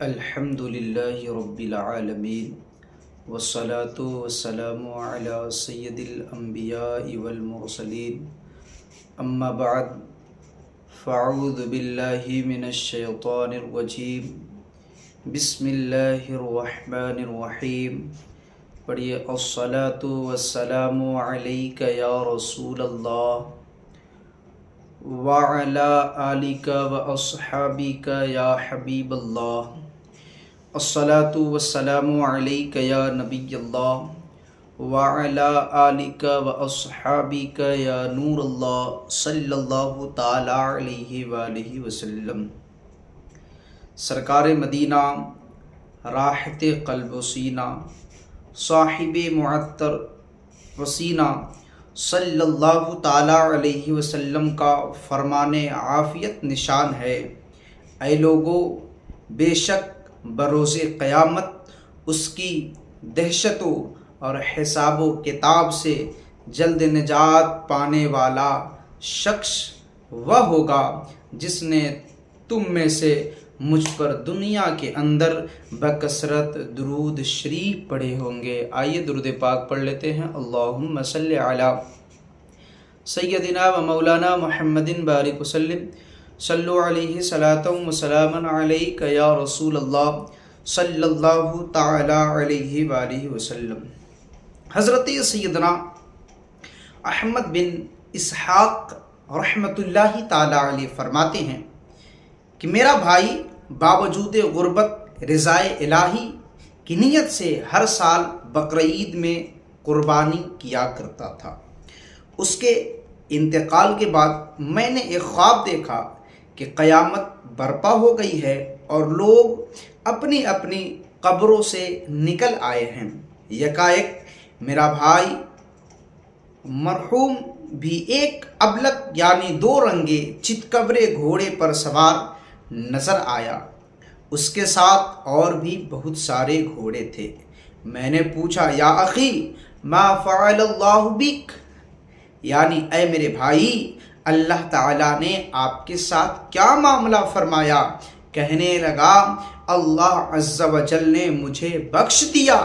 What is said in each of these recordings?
الحمد للہ رب العالمین والصلاة والسلام علی سید الانبیاء والمرسلین اما بعد فاعوذ باللہ من الشیطان الرجیم بسم اللہ الرحمن الرحیم پڑھیے الصلاة والسلام علیک یا رسول اللہ وعلی آلک واصحابک یا حبیب اللہ الصلاة والسلام علیک یا نبی اللہ وعلی آلک واصحابک یا نور اللہ صلی اللہ تعالی علیہ وآلہ وسلم۔ سرکار مدینہ، راحت قلب و سینہ، صاحب معطر وسینہ صلی اللہ تعالی علیہ وسلم کا فرمان عافیت نشان ہے: اے لوگو، بے شک بروز قیامت اس کی دہشتوں اور حساب و کتاب سے جلد نجات پانے والا شخص وہ ہوگا جس نے تم میں سے مجھ پر دنیا کے اندر بکثرت درود شریف پڑھے ہوں گے۔ آئیے درود پاک پڑھ لیتے ہیں۔ اللہم صلی علی سیدنا و مولانا محمد بارک وسلم، صلو علیہ صلاۃ و سلام علیک یا رسول اللہ صلی اللہ تعالی علیہ وآلہ وسلم۔ حضرت سیدنا احمد بن اسحاق رحمۃ اللہ تعالی علیہ فرماتے ہیں کہ میرا بھائی باوجود غربت رضائے الہی کی نیت سے ہر سال بقرعید میں قربانی کیا کرتا تھا۔ اس کے انتقال کے بعد میں نے ایک خواب دیکھا کہ قیامت برپا ہو گئی ہے اور لوگ اپنی اپنی قبروں سے نکل آئے ہیں۔ یکایک میرا بھائی مرحوم بھی ایک ابلق یعنی دو رنگے چتکبرے گھوڑے پر سوار نظر آیا۔ اس کے ساتھ اور بھی بہت سارے گھوڑے تھے۔ میں نے پوچھا، یا اخی ما فعل اللہ بک، یعنی اے میرے بھائی، اللہ تعالیٰ نے آپ کے ساتھ کیا معاملہ فرمایا؟ کہنے لگا، اللہ عز و جل نے مجھے بخش دیا۔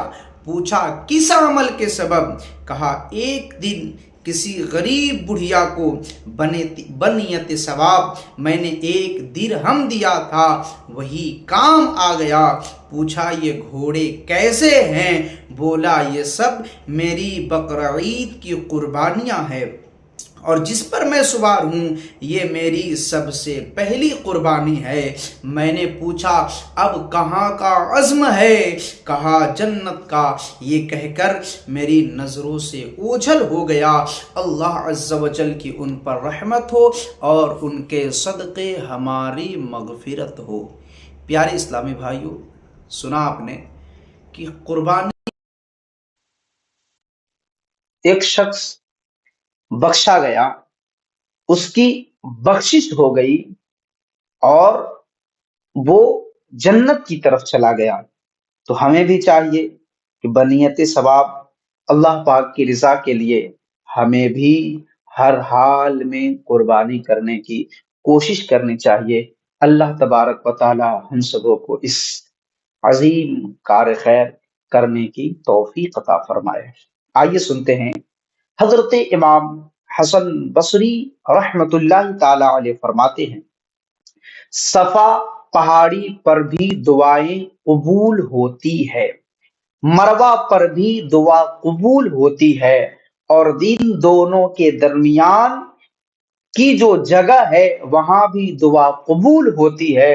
پوچھا، کس عمل کے سبب؟ کہا، ایک دن کسی غریب بڑھیا کو بنیت ثواب میں نے ایک درہم دیا تھا، وہی کام آ گیا۔ پوچھا، یہ گھوڑے کیسے ہیں؟ بولا، یہ سب میری بقرعید کی قربانیاں ہیں اور جس پر میں سوار ہوں یہ میری سب سے پہلی قربانی ہے۔ میں نے پوچھا، اب کہاں کا عزم ہے؟ کہا، جنت کا۔ یہ کہہ کر میری نظروں سے اوجھل ہو گیا۔ اللہ عز و جل کی ان پر رحمت ہو اور ان کے صدقے ہماری مغفرت ہو۔ پیارے اسلامی بھائیوں، سنا آپ نے کہ قربانی ایک شخص بخشا گیا، اس کی بخشش ہو گئی اور وہ جنت کی طرف چلا گیا۔ تو ہمیں بھی چاہیے کہ بنیت ثواب اللہ پاک کی رضا کے لیے ہمیں بھی ہر حال میں قربانی کرنے کی کوشش کرنی چاہیے۔ اللہ تبارک و تعالی ہم سبوں کو اس عظیم کار خیر کرنے کی توفیق عطا فرمائے۔ آئیے سنتے ہیں حضرت امام حسن بصری رحمت اللہ تعالی علیہ فرماتے ہیں، صفا پہاڑی پر بھی دعائیں قبول ہوتی ہے، مروہ پر بھی دعا قبول ہوتی ہے، اور ان دونوں کے درمیان کی جو جگہ ہے وہاں بھی دعا قبول ہوتی ہے۔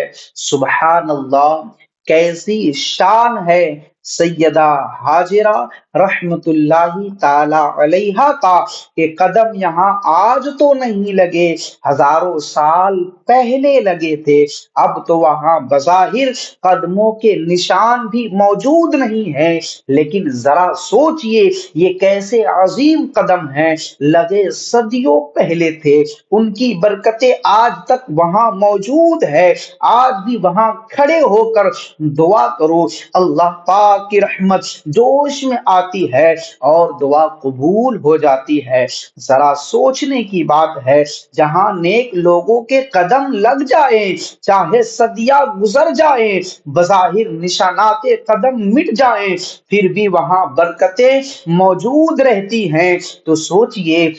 سبحان اللہ، کیسی شان ہے سیدہ ہاجرہ رحمت اللہ تعالی علیہا کا کہ قدم یہاں آج تو نہیں لگے، ہزاروں سال پہلے لگے تھے۔ اب تو وہاں بظاہر قدموں کے نشان بھی موجود نہیں ہیں، لیکن ذرا سوچئے یہ کیسے عظیم قدم ہیں، لگے صدیوں پہلے تھے۔ ان کی برکتیں آج تک وہاں موجود ہے۔ آج بھی وہاں کھڑے ہو کر دعا کرو، اللہ پاک پاک کی رحمت جوش میں آتی ہے اور دعا قبول ہو جاتی ہے۔ ذرا سوچنے کی بات ہے، جہاں نیک لوگوں کے قدم لگ جائیں، چاہے صدیاں گزر جائیں، بظاہر نشانات قدم مٹ جائیں، پھر بھی وہاں برکتیں موجود رہتی ہیں۔ تو سوچئے،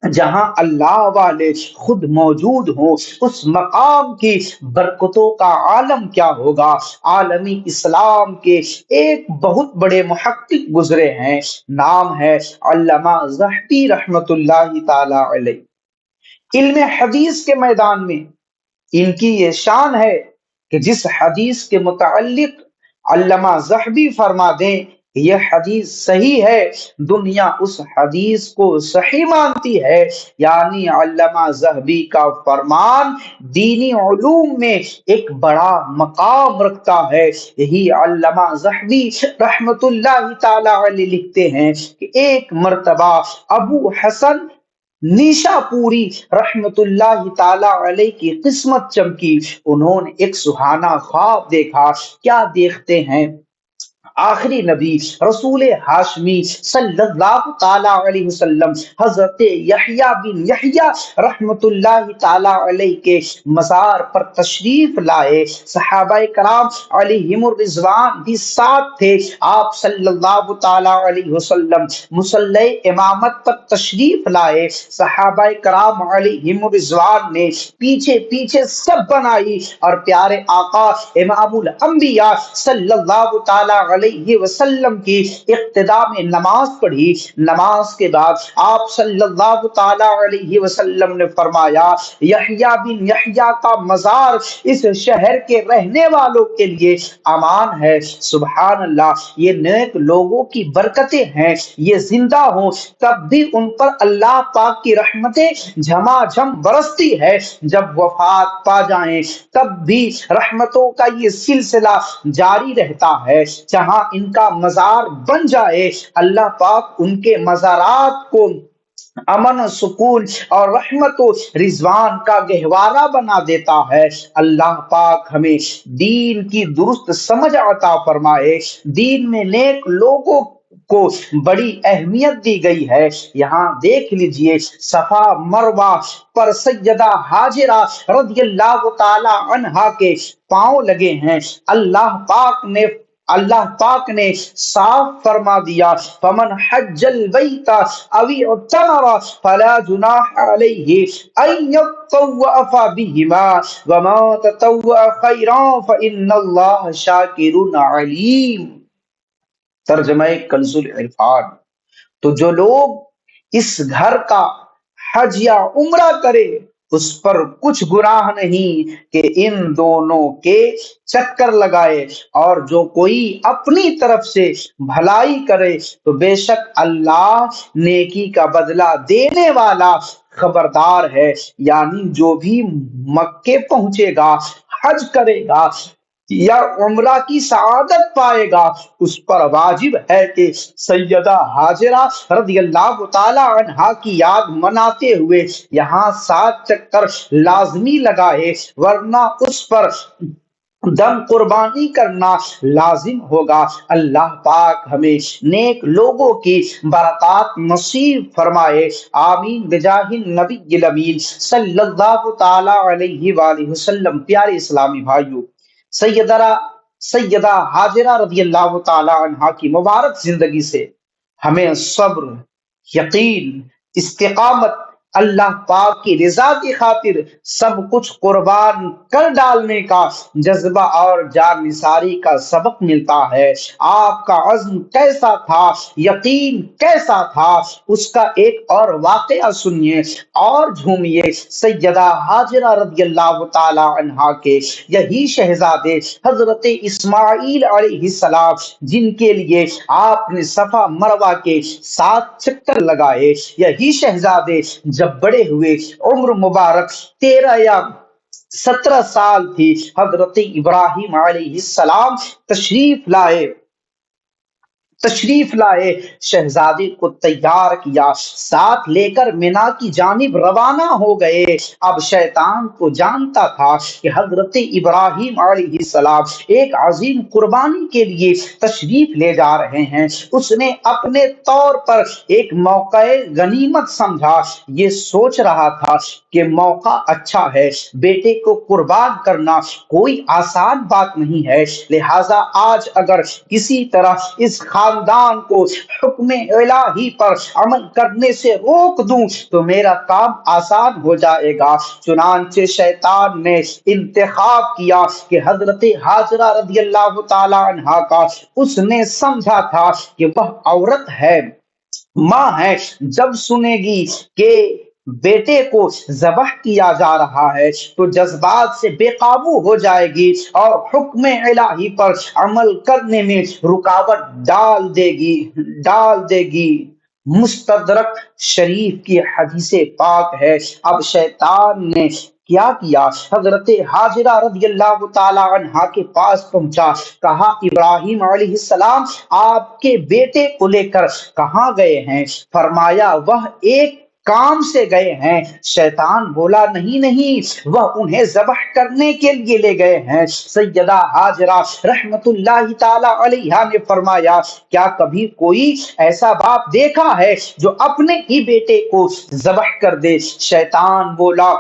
جہاں اللہ والے خود موجود ہوں، اس مقام کی برکتوں کا عالم کیا ہوگا۔ عالمی اسلام کے ایک بہت بڑے محقق گزرے ہیں، نام ہے علامہ ذہبی رحمت اللہ تعالی علیہ۔ علم حدیث کے میدان میں ان کی یہ شان ہے کہ جس حدیث کے متعلق علامہ ذہبی فرما دیں یہ حدیث صحیح ہے، دنیا اس حدیث کو صحیح مانتی ہے۔ یعنی علامہ ذہبی کا فرمان دینی علوم میں ایک بڑا مقام رکھتا ہے۔ یہی علامہ ذہبی رحمت اللہ تعالی علیہ لکھتے ہیں کہ ایک مرتبہ ابو حسن نیشا پوری رحمت اللہ تعالی علیہ کی قسمت چمکی، انہوں نے ایک سہانا خواب دیکھا۔ کیا دیکھتے ہیں؟ آخری نبی رسول ہاشمی صلی اللہ تعالی علیہ وسلم حضرت یحییٰ بن یحییٰ رحمت اللہ تعالی علیہ کے مزار پر تشریف لائے۔ صحابہ کرام علیہم الرضوان بھی ساتھ تھے۔ آپ صلی اللہ تعالی علیہ وسلم مصلی امامت پر تشریف لائے۔ صحابہ کرام علیہم الرضوان نے پیچھے پیچھے سب بنائی اور پیارے آقا امام الانبیاء صلی اللہ تعالی علیہ وسلم کی اقتداء میں نماز پڑھی۔ نماز کے بعد آپ صلی اللہ تعالی علیہ وسلم نے فرمایا، یحییٰ بن یحییٰ کا مزار اس شہر کے رہنے والوں کے لیے امان ہے۔ سبحان اللہ، یہ نیک لوگوں کی برکتیں ہیں، یہ زندہ ہوں تب بھی ان پر اللہ پاک کی رحمتیں جھما جھم برستی ہے، جب وفات پا جائیں تب بھی رحمتوں کا یہ سلسلہ جاری رہتا ہے۔ جہاں ان کا مزار بن جائے، اللہ پاک ان کے مزارات کو امن و سکون اور رحمت و رضوان کا گہوارہ بنا دیتا ہے۔ اللہ پاک ہمیں دین کی درست سمجھ عطا فرمائے۔ دین میں نیک لوگوں کو بڑی اہمیت دی گئی ہے۔ یہاں دیکھ لیجئے، صفا مروہ پر سیدہ ہاجرہ رضی اللہ تعالی عنہا کے پاؤں لگے ہیں۔ اللہ پاک نے صاف فرما دیا، فمن حج البیت او اعتمر فلا جناح علیہ ان یطوف بہما وما تطوع خیرا فان اللہ شاکر علیم۔ ترجمہ کنز العرفان۔ تو جو لوگ اس گھر کا حج یا عمرہ کرے اس پر کچھ گناہ نہیں کہ ان دونوں کے چکر لگائے، اور جو کوئی اپنی طرف سے بھلائی کرے تو بے شک اللہ نیکی کا بدلہ دینے والا خبردار ہے۔ یعنی جو بھی مکے پہنچے گا، حج کرے گا یا عمرہ کی سعادت پائے گا، اس پر واجب ہے کہ سیدہ ہاجرہ رضی اللہ تعالی عنہا کی یاد مناتے ہوئے یہاں 7 چکر لازمی لگائے، ورنہ اس پر دم قربانی کرنا لازم ہوگا۔ اللہ پاک ہمیں نیک لوگوں کی برکات نصیب فرمائے، آمین بجاہ النبی الامین صلی اللہ تعالی علیہ وآلہ وسلم۔ پیارے اسلامی بھائیوں، سیدہ ہاجرہ رضی اللہ تعالی عنہا کی مبارک زندگی سے ہمیں صبر، یقین، استقامت، اللہ پاک کی رضا کی خاطر سب کچھ قربان کر ڈالنے کا جذبہ اور جانثاری کا سبق ملتا ہے۔ آپ کا عزم کیسا تھا، یقین کیسا تھا، اس کا ایک اور واقعہ سنیے اور جھومیے۔ سیدہ ہاجرہ رضی اللہ تعالی عنہا کے یہی شہزادے حضرت اسماعیل علیہ السلام، جن کے لیے آپ نے صفا مروہ کے 7 چکر لگائے، یہی شہزادے جب بڑے ہوئے، عمر مبارک 13 یا 17 سال تھی، حضرت ابراہیم علیہ السلام تشریف لائے۔ تشریف لائے، شہزادے کو تیار کیا، ساتھ لے کر مینا کی جانب روانہ ہو گئے۔ اب شیطان کو جانتا تھا کہ حضرت ابراہیم علیہ السلام ایک عظیم قربانی کے لیے تشریف لے جا رہے ہیں۔ اس نے اپنے طور پر ایک موقع غنیمت سمجھا، یہ سوچ رہا تھا کہ موقع اچھا ہے، بیٹے کو قربان کرنا کوئی آسان بات نہیں ہے، لہذا آج اگر کسی طرح اس خاندان کو حکم الہی پر عمل کرنے سے روک دوں تو میرا کام آسان ہو جائے گا۔ چنانچہ شیطان نے انتخاب کیا کہ حضرت ہاجرہ رضی اللہ تعالی عنہا کا اس نے سمجھا تھا کہ وہ عورت ہے، ماں ہے، جب سنے گی کہ بیٹے کو ذبح کیا جا رہا ہے تو جذبات سے بے قابو ہو جائے گی اور حکم الہی پر عمل کرنے میں رکاوٹ ڈال دے گی۔ مستدرک شریف کی حدیث پاک ہے۔ اب شیطان نے کیا کیا، حضرت ہاجرہ رضی اللہ تعالی عنہا کے پاس پہنچا، کہا ابراہیم علیہ السلام آپ کے بیٹے کو لے کر کہاں گئے ہیں؟ فرمایا وہ ایک کام سے گئے ہیں۔ شیطان بولا نہیں، وہ انہیں ذبح کرنے کے لیے لے گئے ہیں۔ سیدہ ہاجرہ رحمت اللہ تعالی علیہا نے فرمایا کیا کبھی کوئی ایسا باپ دیکھا ہے جو اپنے ہی بیٹے کو ذبح کر دے؟ شیطان بولا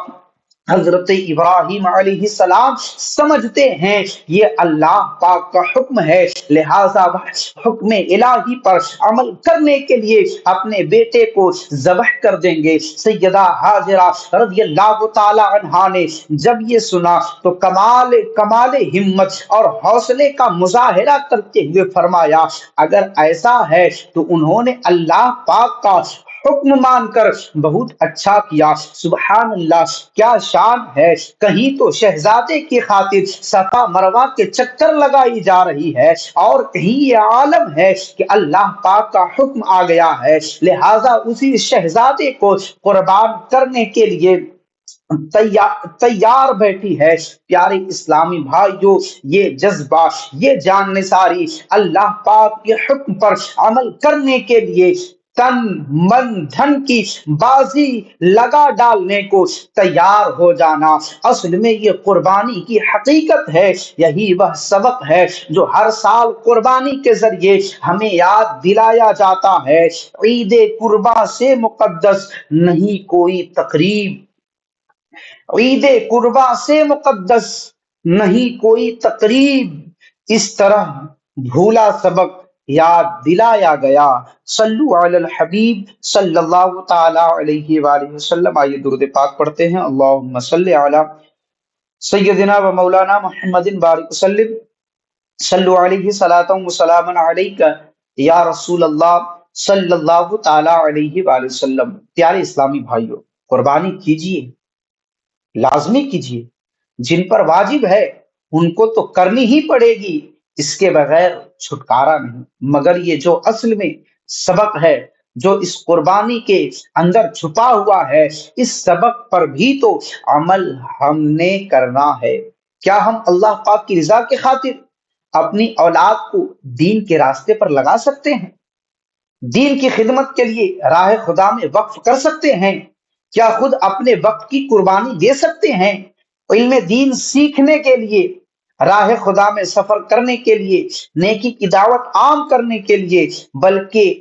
حضرت ابراہیم علیہ السلام سمجھتے ہیں یہ اللہ پاک کا حکم ہے، لہذا وہ حکم الہی پر عمل کرنے کے لیے اپنے بیٹے کو ذبح کر دیں گے۔ سیدہ ہاجرہ رضی اللہ تعالی عنہا نے جب یہ سنا تو کمال ہمت اور حوصلے کا مظاہرہ کرتے ہوئے فرمایا اگر ایسا ہے تو انہوں نے اللہ پاک کا حکم مان کر بہت اچھا کیا۔ سبحان اللہ، کیا شان ہے، کہیں تو شہزادے کی خاطر صفا مروہ کے چکر لگائی جا رہی ہے اور کہیں یہ عالم ہے کہ اللہ پاک کا حکم آ گیا ہے، لہذا اسی شہزادے کو قربان کرنے کے لیے تیار بیٹھی ہے۔ پیارے اسلامی بھائیوں، یہ جذبہ، یہ جان نثاری، اللہ پاک کے حکم پر عمل کرنے کے لیے تن من دھن کی بازی لگا ڈالنے کو تیار ہو جانا، اصل میں یہ قربانی کی حقیقت ہے۔ یہی وہ سبق ہے جو ہر سال قربانی کے ذریعے ہمیں یاد دلایا جاتا ہے۔ عید قرباں سے مقدس نہیں کوئی تقریب، عید قرباں سے مقدس نہیں کوئی تقریب، اس طرح بھولا سبق یاد دلایا گیا۔ صلو علی الحبیب صلی اللہ تعالی علیہ وآلہ وسلم۔ آئیے درود پاک پڑھتے ہیں۔ اللہم صلی علی سیدنا و مولانا محمد بارک وسلم، صلو علیہ صلاۃ و سلام علیک یا رسول اللہ صلی اللہ تعالی علیہ وآلہ وسلم۔ پیارے اسلامی بھائیوں، قربانی کیجیے، لازمی کیجیے، جن پر واجب ہے ان کو تو کرنی ہی پڑے گی، اس کے بغیر چھٹکارا نہیں۔ مگر یہ جو اصل میں سبق ہے، جو اس قربانی کے اندر چھپا ہوا ہے، اس سبق پر بھی تو عمل ہم نے کرنا ہے۔ کیا ہم اللہ پاک کی رضا کی خاطر اپنی اولاد کو دین کے راستے پر لگا سکتے ہیں؟ دین کی خدمت کے لیے راہ خدا میں وقف کر سکتے ہیں؟ کیا خود اپنے وقت کی قربانی دے سکتے ہیں؟ علم دین سیکھنے کے لیے، راہ خدا میں سفر کرنے کے لیے، نیکی کی دعوت عام کرنے کے لیے، بلکہ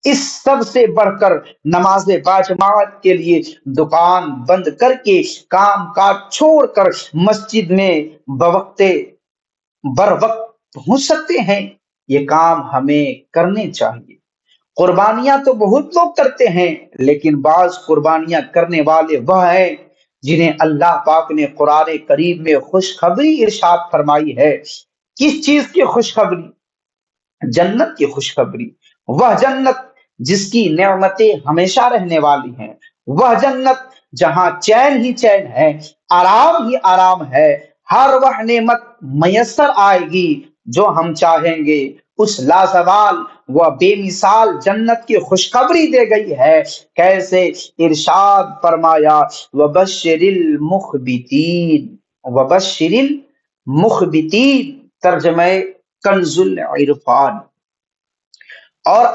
اس سب سے بڑھ کر نماز باجماعت کے لیے دکان بند کر کے، کام کاج چھوڑ کر مسجد میں بر وقت پہنچ سکتے ہیں؟ یہ کام ہمیں کرنے چاہیے۔ قربانیاں تو بہت لوگ کرتے ہیں، لیکن بعض قربانیاں کرنے والے وہ ہیں جنہیں اللہ پاک نے قرآن کریم میں خوشخبری ارشاد فرمائی ہے۔ کس چیز کی خوشخبری؟ جنت کی خوشخبری۔ وہ جنت جس کی نعمتیں ہمیشہ رہنے والی ہیں، وہ جنت جہاں چین ہی چین ہے، آرام ہی آرام ہے، ہر وہ نعمت میسر آئے گی جو ہم چاہیں گے۔ اس لازوال و بے مثال جنت کی خوشخبری دے گئی ہے۔ کیسے؟ ارشاد فرمایا وبشر المخبتین، وبشر المخبتین، ترجمہ کنز العرفان۔ اور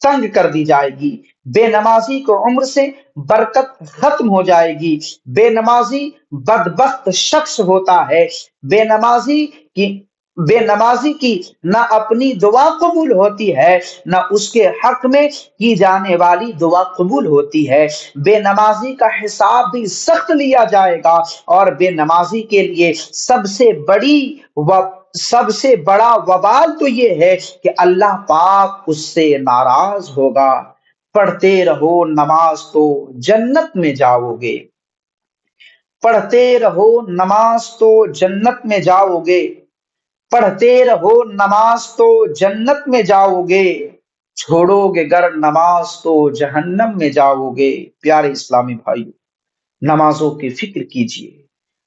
تنگ کر دی جائے گی، بے نمازی کو عمر سے برکت ختم ہو جائے گی۔ بے نمازی بدبخت شخص ہوتا ہے۔ بے نمازی کی بے نمازی کی نہ اپنی دعا قبول ہوتی ہے، نہ اس کے حق میں کی جانے والی دعا قبول ہوتی ہے۔ بے نمازی کا حساب بھی سخت لیا جائے گا، اور بے نمازی کے لیے سب سے بڑا وبال تو یہ ہے کہ اللہ پاک اس سے ناراض ہوگا۔ پڑھتے رہو نماز تو جنت میں جاؤ گے، پڑھتے رہو نماز تو جنت میں جاؤ گے، پڑھتے رہو نماز تو جنت میں جاؤ گے، چھوڑو گے گر نماز تو جہنم میں جاؤ گے۔ پیارے اسلامی بھائیو، نمازوں کی فکر کیجئے،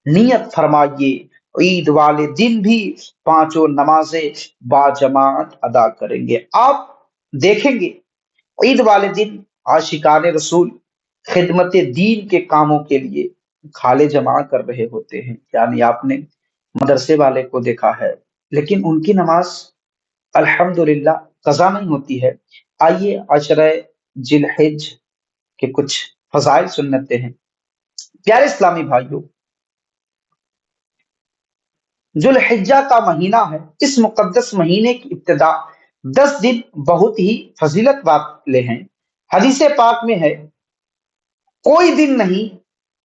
نیت فرمائیے، عید والے دن بھی پانچوں نمازیں باجماعت ادا کریں گے۔ آپ دیکھیں گے عید والے دن عاشقان رسول خدمت دین کے کاموں کے لیے کھالے جمع کر رہے ہوتے ہیں، یعنی آپ نے مدرسے والے کو دیکھا ہے، لیکن ان کی نماز الحمدللہ قضا نہیں ہوتی ہے۔ آئیے عشرہ ذی الحج کے کچھ فضائل سنتے ہیں۔ پیارے اسلامی بھائیوں، ذو الحجہ کا مہینہ ہے، اس مقدس مہینے کی ابتدا 10 دن بہت ہی فضیلت والے ہیں۔ حدیث پاک میں ہے، کوئی دن نہیں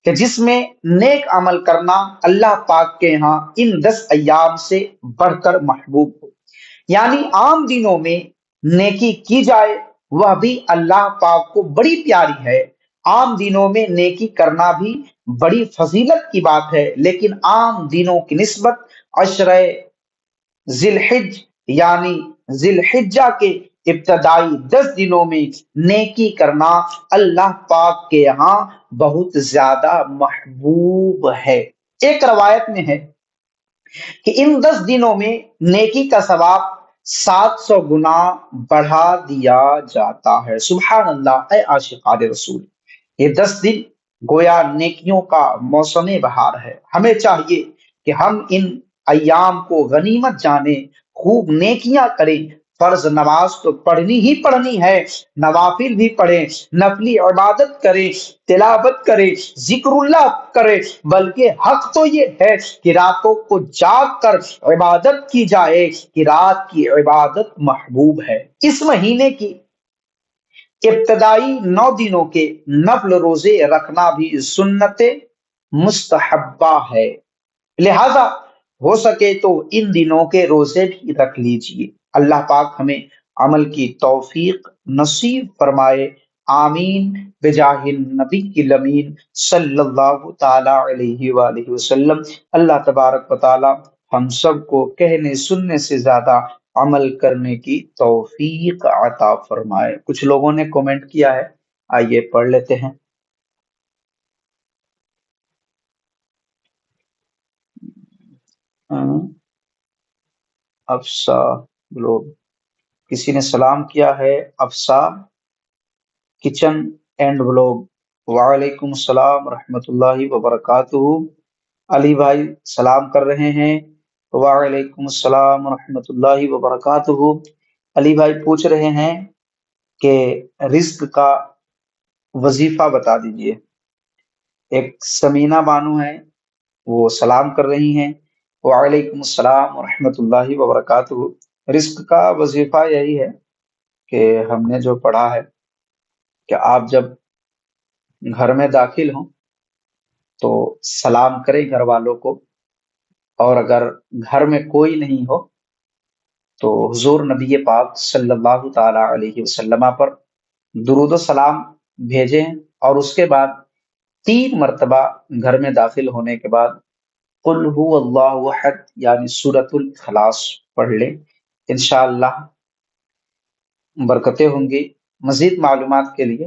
کہ جس میں نیک عمل کرنا اللہ پاک کے ہاں ان 10 ایام سے بڑھ کر محبوب ہو۔ یعنی عام دنوں میں نیکی کی جائے وہ بھی اللہ پاک کو بڑی پیاری ہے، عام دنوں میں نیکی کرنا بھی بڑی فضیلت کی بات ہے، لیکن عام دنوں کی نسبت عشرہ ذی الحج یعنی ذی الحجہ کے ابتدائی 10 دنوں میں نیکی کرنا اللہ پاک کے یہاں بہت زیادہ محبوب ہے۔ ایک روایت میں ہے کہ ان 10 دنوں میں نیکی کا ثواب 700 گنا بڑھا دیا جاتا ہے۔ سبحان اللہ! اے عاشقان رسول، یہ 10 دن گویا نیکیوں کا موسم بہار ہے۔ ہمیں چاہیے کہ ہم ان ایام کو غنیمت جانیں، خوب نیکیاں کریں۔ فرض نماز تو پڑھنی ہی پڑھنی ہے، نوافل بھی پڑھیں، نفلی عبادت کریں، تلاوت کریں، ذکر اللہ کریں، بلکہ حق تو یہ ہے کہ راتوں کو جاگ کر عبادت کی جائے، کہ رات کی عبادت محبوب ہے۔ اس مہینے کی ابتدائی 9 دنوں کے نفل روزے رکھنا بھی سنت مستحبہ ہے، لہذا ہو سکے تو ان دنوں کے روزے بھی رکھ لیجئے۔ اللہ پاک ہمیں عمل کی توفیق نصیب فرمائے، آمین بجاہ النبی الامین صلی اللہ تعالی علیہ وآلہ وسلم۔ اللہ تبارک و تعالی ہم سب کو کہنے سننے سے زیادہ عمل کرنے کی توفیق عطا فرمائے۔ کچھ لوگوں نے کومنٹ کیا ہے، آئیے پڑھ لیتے ہیں۔ افسا لوگ، کسی نے سلام کیا ہے، افسا کچن اینڈ بلاگ، وعلیکم السلام ورحمۃ اللہ وبرکاتہ۔ علی بھائی سلام کر رہے ہیں، وعلیکم السلام ورحمۃ اللہ وبرکاتہ۔ علی بھائی پوچھ رہے ہیں کہ رزق کا وظیفہ بتا دیجئے۔ ایک سمینہ بانو ہے، وہ سلام کر رہی ہیں، وعلیکم السلام ورحمۃ اللہ وبرکاتہ۔ رزق کا وظیفہ یہی ہے کہ ہم نے جو پڑھا ہے کہ آپ جب گھر میں داخل ہوں تو سلام کریں گھر والوں کو، اور اگر گھر میں کوئی نہیں ہو تو حضور نبی پاک صلی اللہ تعالی علیہ وسلم پر درود و سلام بھیجیں، اور اس کے بعد 3 مرتبہ گھر میں داخل ہونے کے بعد قل هو اللہ احد یعنی سورۃ الاخلاص پڑھ لیں، انشاءاللہ برکتیں ہوں گی۔ مزید معلومات کے لیے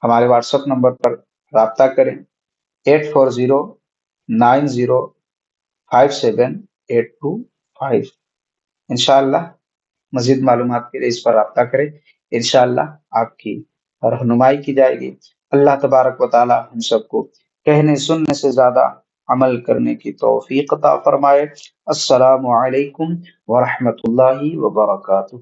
ہمارے واٹس ایپ نمبر پر رابطہ کریں، 8409057825۔ انشاءاللہ مزید معلومات کے لیے اس پر رابطہ کریں، انشاءاللہ آپ کی رہنمائی کی جائے گی۔ اللہ تبارک و تعالی ہم سب کو کہنے سننے سے زیادہ عمل کرنے کی توفیق عطا فرمائے۔ السلام علیکم ورحمۃ اللہ وبرکاتہ۔